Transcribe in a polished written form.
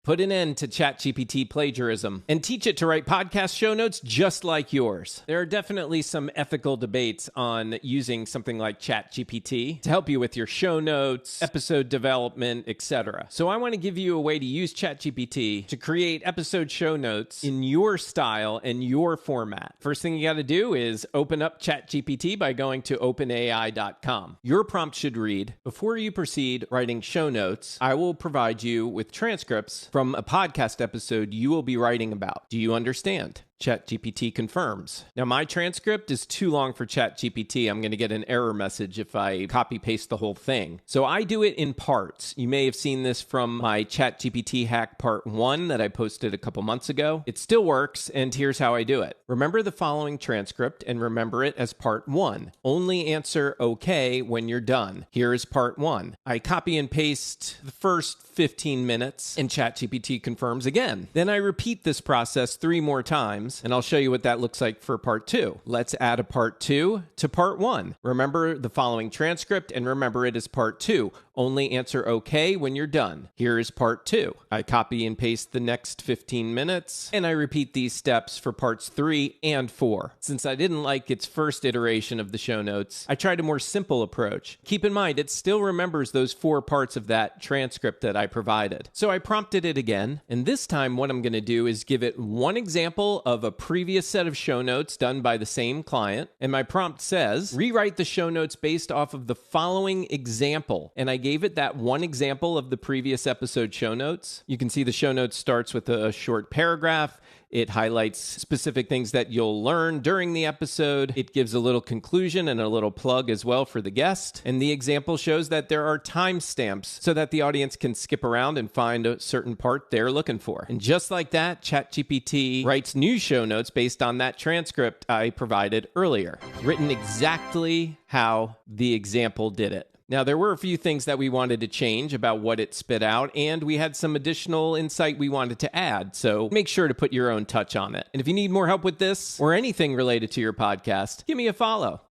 Put an end to ChatGPT plagiarism and teach it to write podcast show notes just like yours. There are definitely some ethical debates on using something like ChatGPT to help you with your show notes, episode development, etc. So I want to give you a way to use ChatGPT to create episode show notes in your style and your format. First thing you got to do is open up ChatGPT by going to openai.com. Your prompt should read, "Before you proceed writing show notes, I will provide you with transcripts from a podcast episode you will be writing about. Do you understand?" ChatGPT confirms. Now, my transcript is too long for ChatGPT. I'm going to get an error message if I copy paste the whole thing. So I do it in parts. You may have seen this from my ChatGPT hack part 1 that I posted a couple months ago. It still works, and here's how I do it. Remember the following transcript and remember it as part 1. Only answer okay when you're done. Here is part 1. I copy and paste the first 15 minutes, and ChatGPT confirms again. Then I repeat this process 3 more times, and I'll show you what that looks like for part 2. Let's add a part 2 to part 1. Remember the following transcript and remember it as part 2. Only answer okay when you're done. Here is part 2. I copy and paste the next 15 minutes, and I repeat these steps for parts 3 and 4. Since I didn't like its first iteration of the show notes, I tried a more simple approach. Keep in mind, it still remembers those 4 parts of that transcript that I provided. So I prompted it again, and this time what I'm going to do is give it one example of a previous set of show notes done by the same client, and my prompt says, rewrite the show notes based off of the following example, and I gave it that one example of the previous episode show notes. You can see the show notes starts with a short paragraph. It highlights specific things that you'll learn during the episode. It gives a little conclusion and a little plug as well for the guest. And the example shows that there are timestamps so that the audience can skip around and find a certain part they're looking for. And just like that, ChatGPT writes new show notes based on that transcript I provided earlier, written exactly how the example did it. Now, there were a few things that we wanted to change about what it spit out, and we had some additional insight we wanted to add, so make sure to put your own touch on it. And if you need more help with this or anything related to your podcast, give me a follow.